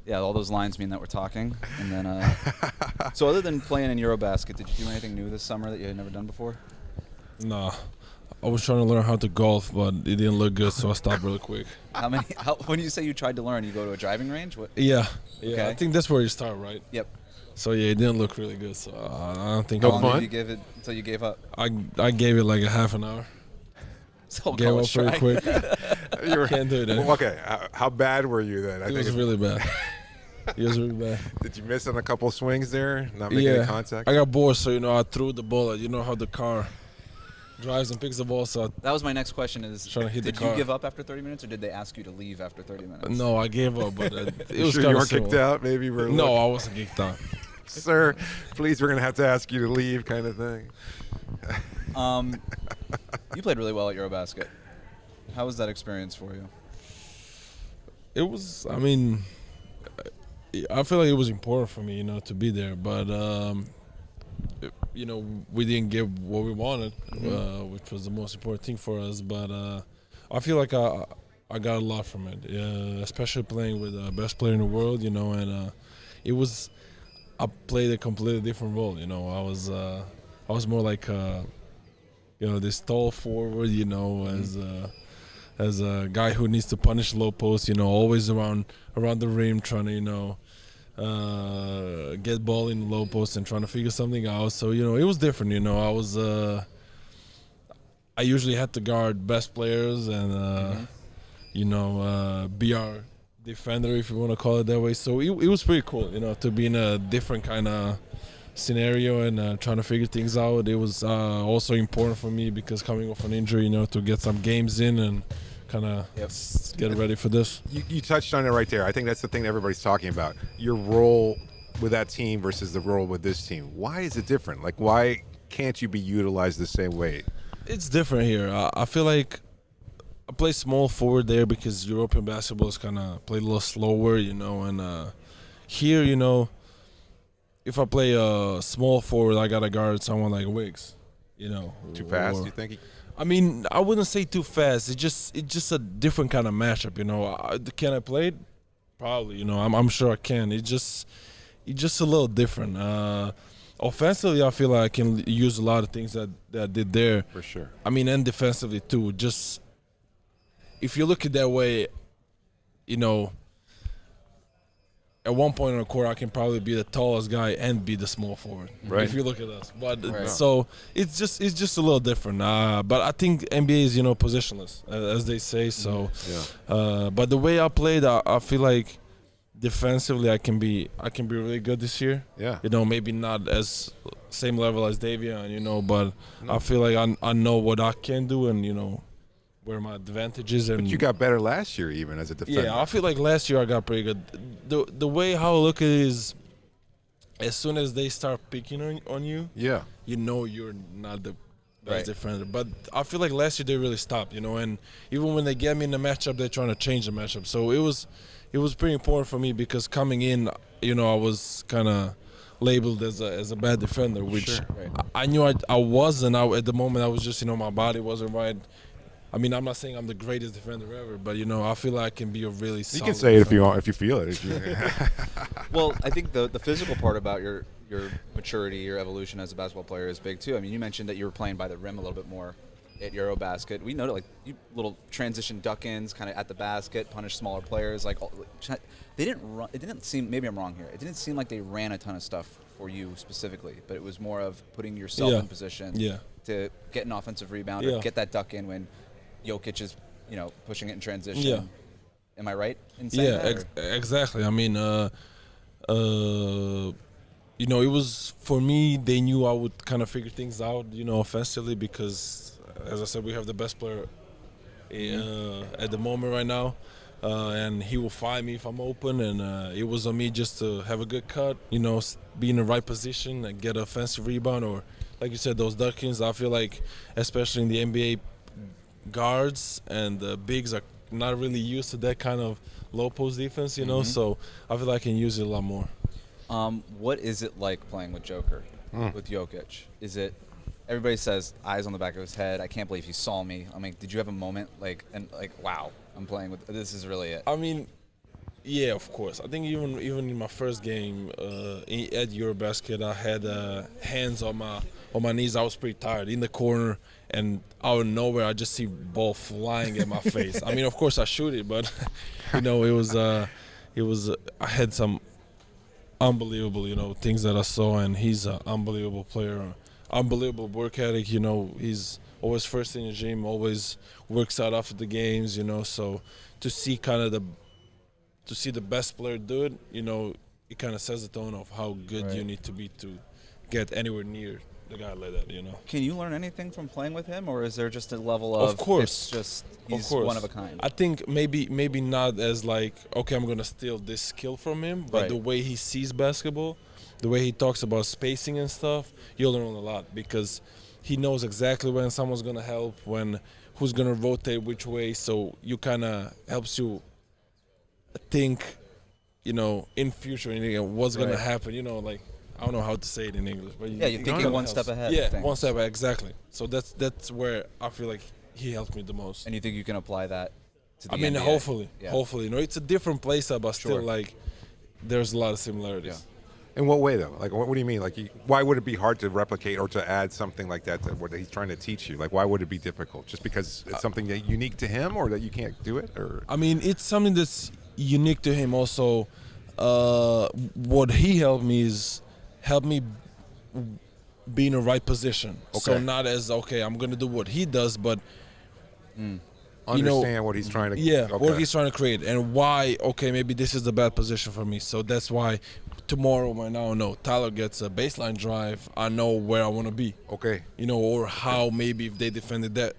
Yeah, all those lines mean that we're talking. And then, so other than playing in EuroBasket, did you do anything new this summer that you had never done before? Nah. I was trying to learn how to golf, but it didn't look good, so I stopped really quick. When you say you tried to learn, you go to a driving range? What? Yeah. Okay. I think that's where you start, right? Yep. So, yeah, it didn't look really good, so I don't think How I long fun? did you give it until you gave up? I gave it like a half an hour. So Gave up pretty quick. Can't do it then. Well, okay, how bad were you then? It was really bad. It was really bad. Did you miss on a couple swings there? Not making any contact? I got bored, so, I threw the ball. You know how the car drives and picks the ball, so That was my next question is, Trying to hit the did you car. give up after 30 minutes, or did they ask you to leave after 30 minutes? no, I gave up, but it was Sure kind you of weren't kicked out? Maybe No, I wasn't kicked out. Sir, please, we're going to have to ask you to leave kind of thing. You played really well at EuroBasket. How was that experience for you? It was, I mean, I feel like it was important for me, to be there, but we didn't get what we wanted, which was the most important thing for us. But I feel like I got a lot from it, especially playing with the best player in the world, and it was. I played a completely different role, I was more like, this tall forward, as a guy who needs to punish low post, always around the rim, trying to, get ball in the low post and trying to figure something out. So, it was different, I was, I usually had to guard best players and, be our defender, if you want to call it that way. So it was pretty cool, to be in a different kind of scenario and trying to figure things out. It was also important for me because coming off an injury, to get some games in and kind of get ready for this. You touched on it right there. I think that's the thing that everybody's talking about. Your role with that team versus the role with this team. Why is it different? Like, why can't you be utilized the same way? It's different here. I feel like I play small forward there because European basketball is kind of played a little slower, and here, if I play a small forward, I got to guard someone like Wiggs, Too fast, you think? I mean, I wouldn't say too fast. It's just a different kind of matchup, Can I play it? Probably, I'm sure I can. It's just a little different. Offensively, I feel like I can use a lot of things that I did there. For sure. I mean, and defensively too. Just if you look at that way, at one point on the court, I can probably be the tallest guy and be the small forward. Right. If you look at us, but Right. so it's just a little different. But I think NBA is positionless, as they say. So, but the way I played, I feel like defensively I can be really good this year. Yeah. Maybe not as same level as Davion, but I feel like I know what I can do and where my advantage is. And But you got better last year even as a defender. yeah, I feel like last year I got pretty good. The way how I look at it is, as soon as they start picking on you, Yeah. you're not the best Right. defender. But I feel like last year they really stopped, and even when they get me in the matchup, they're trying to change the matchup. So it was pretty important for me because coming in, I was kind of labeled as a bad defender, which Sure. I knew I wasn't. At the moment I was just my body wasn't right. I mean, I'm not saying I'm the greatest defender ever, but I feel like I can be a really You solid can say it if defender. you want, if you feel it. Well, I think the physical part about your maturity, your evolution as a basketball player is big too. I mean, you mentioned that you were playing by the rim a little bit more at EuroBasket. We noted you little transition duck-ins, kind of at the basket, punish smaller players. They didn't run. It didn't seem. Maybe I'm wrong here. It didn't seem like they ran a ton of stuff for you specifically, but it was more of putting yourself in position to get an offensive rebound or get that duck in when Jokic is, pushing it in transition. Yeah. Am I right in saying that? Exactly. I mean, it was for me. They knew I would kind of figure things out, offensively because, as I said, we have the best player at the moment right now, and he will find me if I'm open. And it was on me just to have a good cut, be in the right position and get an offensive rebound, or like you said, those duck-ins. I feel like, especially in the NBA, guards and the bigs are not really used to that kind of low post defense, so I feel like I can use it a lot more. What is it like playing with with Jokic? Is it, everybody says eyes on the back of his head, I can't believe he saw me. I mean, did you have a moment wow, I'm playing with, this is really it? I mean, Yeah, of course. I think even in my first game at EuroBasket, I had hands on my knees. I was pretty tired in the corner, and out of nowhere, I just see ball flying at my face. I mean, of course, I shoot it, but it was. I had some unbelievable, things that I saw, and he's an unbelievable player, unbelievable work ethic. He's always first in the gym, always works out after the games. So to see the best player do it, it kind of sets the tone of how good you need to be to get anywhere near the guy like that. Can you learn anything from playing with him, or is there just a level of course. it's just he's Of course. one of a kind? I think maybe not as like, okay, I'm gonna steal this skill from him, but Right. the way he sees basketball, the way he talks about spacing and stuff, you'll learn a lot because he knows exactly when someone's gonna help, when who's gonna rotate which way. So you kind of helps you think, in future, what's gonna Right. happen. Like I don't know how to say it in English, but Yeah, you're it thinking kinda one helps. step ahead of Yeah, things. one step ahead, exactly. So that's where I feel like he helped me the most. And you think you can apply that to the I mean, NBA? hopefully, Yeah. hopefully. It's a different place, but still, Sure. like, there's a lot of similarities. Yeah. In what way, though? Like, what do you mean? Like, why would it be hard to replicate or to add something like that to what he's trying to teach you? Like, why would it be difficult? Just because it's something that unique to him, or that you can't do it, or? I mean, it's something that's unique to him. Also, what he helped me is help me be in the right position. So Okay. not as okay, I'm gonna do what he does, but Understand what he's trying to. yeah, Okay. what he's trying to create and why. Okay, maybe this is the bad position for me. So that's why tomorrow, when I know Tyler gets a baseline drive, I know where I want to be. Okay. Or how maybe if they defended that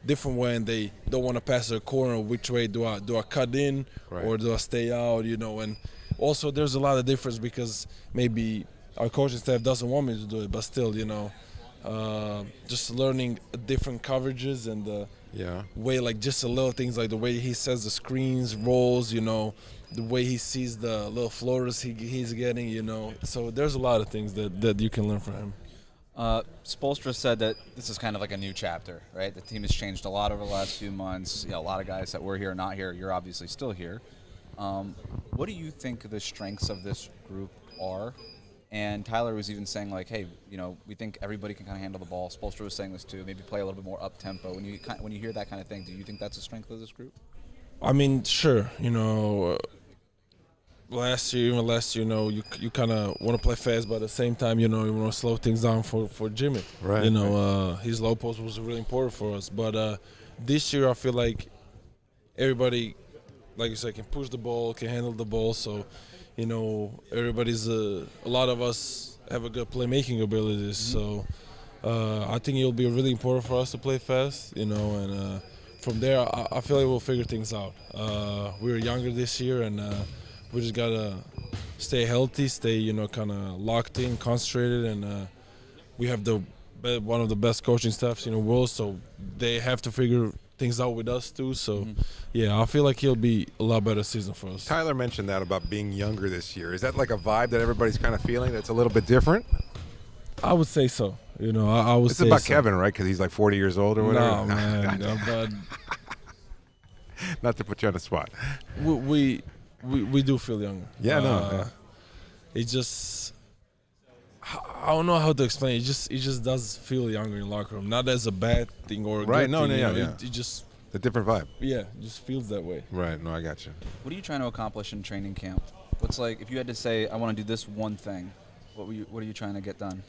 different way and they don't want to pass the corner, which way do I cut in Right. or do I stay out? And also there's a lot of difference because maybe our coaching staff doesn't want me to do it, but still, just learning different coverages and the Yeah. way, like just the little things, like the way he sets the screens, rolls, the way he sees the little floaters he's getting, So there's a lot of things that you can learn from him. Spoelstra said that this is kind of like a new chapter, right? The team has changed a lot over the last few months. A lot of guys that were here are not here. You're obviously still here. What do you think the strengths of this group are? And Tyler was even saying, like, hey, we think everybody can kind of handle the ball. Spoelstra was saying this too. Maybe play a little bit more up tempo. When you hear that kind of thing, do you think that's a strength of this group? I mean, sure. Last year, you kind of want to play fast, but at the same time, you want to slow things down for Jimmy. Right, His low post was really important for us. But this year, I feel like everybody, like you said, can push the ball, can handle the ball. So, everybody's a lot of us have a good playmaking abilities. So, I think it'll be really important for us to play fast. And from there, I feel like we'll figure things out. We were younger this year, and we just gotta stay healthy, stay kind of locked in, concentrated, and we have one of the best coaching staffs in the world, so they have to figure things out with us too. So yeah, I feel like it'll be a lot better season for us. Tyler mentioned that about being younger this year. Is that like a vibe that everybody's kind of feeling that's a little bit different? I would say so. I would It's say about so. Kevin, right? Because he's like 40 years old or whatever. No, man. But Not to put you on the spot. we do feel younger. Yeah, no. It just, I don't know how to explain. It just does feel younger in the locker room. Not as a bad thing or a Right, good no, thing. no, yeah. It just, A different vibe. yeah, just feels that way. Right. No, I got you. What are you trying to accomplish in training camp? What's like, if you had to say, I want to do this one thing, what are you trying to get done?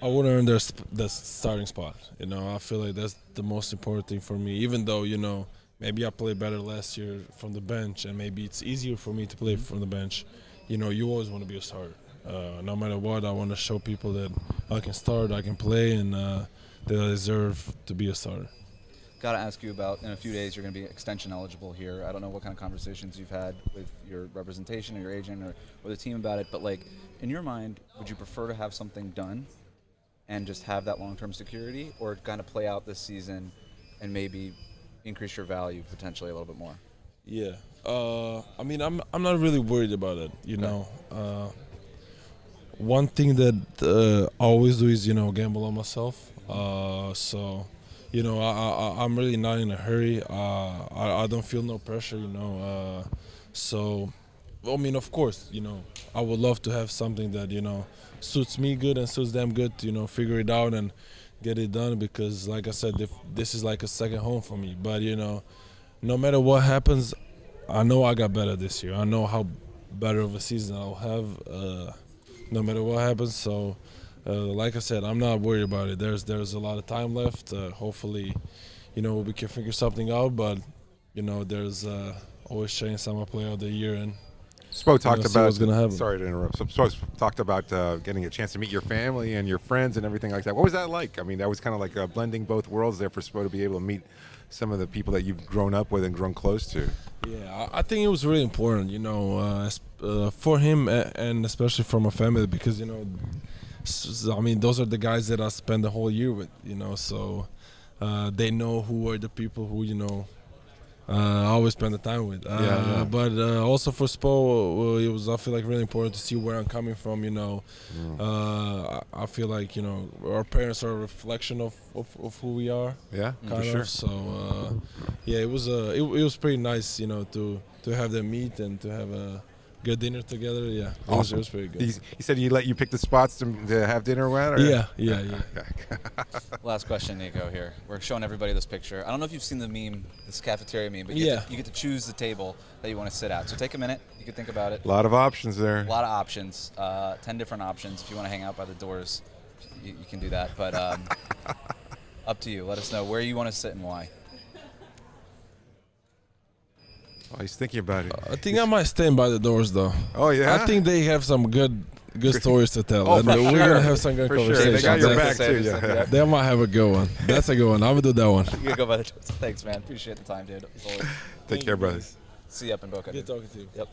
I want to earn the starting spot. I feel like that's the most important thing for me. Even though maybe I played better last year from the bench, and maybe it's easier for me to play from the bench. You always want to be a starter. No matter what, I want to show people that I can start, I can play, and that I deserve to be a starter. Got to ask you about, in a few days, you're going to be extension eligible here. I don't know what kind of conversations you've had with your representation or your agent or the team about it, but like, in your mind, would you prefer to have something done and just have that long-term security, or kind of play out this season and maybe increase your value potentially a little bit more? Yeah. I mean, I'm not really worried about it, One thing that I always do is, gamble on myself. So, I'm really not in a hurry. I don't feel no pressure, So, I mean, of course, I would love to have something that, suits me good and suits them good to, figure it out and get it done because, like I said, this is like a second home for me. But, no matter what happens, I know I got better this year. I know how better of a season I'll have no matter what happens. So, like I said, I'm not worried about it. There's a lot of time left. Hopefully, we can figure something out. But, there's always chance I'm going to play out the year and Spo talked about. What's gonna happen. Sorry to interrupt. Spo talked about getting a chance to meet your family and your friends and everything like that. What was that like? I mean, that was kind of like blending both worlds there for Spo to be able to meet some of the people that you've grown up with and grown close to. Yeah, I think it was really important, for him and especially for my family because I mean those are the guys that I spend the whole year with, so they know who are the people who I always spend the time with. But also for Spo, I feel like really important to see where I'm coming from. I feel like our parents are a reflection of who we are. Yeah, kind for sure. of. So it was pretty nice, to have them meet and to have a good dinner together. Yeah, awesome. It was pretty good. He said he let you pick the spots to have dinner around. Or? Yeah. Last question, Nico. Here, we're showing everybody this picture. I don't know if you've seen the meme, this cafeteria meme, but you get to choose the table that you want to sit at. So take a minute. You can think about it. A lot of options there. A lot of options. 10 different options. If you want to hang out by the doors, you can do that. But up to you. Let us know where you want to sit and why. Oh, he's thinking about it. I think I might stand by the doors though. Oh yeah. I think they have some good stories to tell. Oh, and for we're sure. gonna have some good For conversations. sure. They got your That's- back too. Yeah. They might have a good one. That's a good one. I'm gonna do that one. You can go by the doors. Thanks, man. Appreciate the time, dude. As always. Take care, brothers. See you up in Boca. Good talking to you. Yep.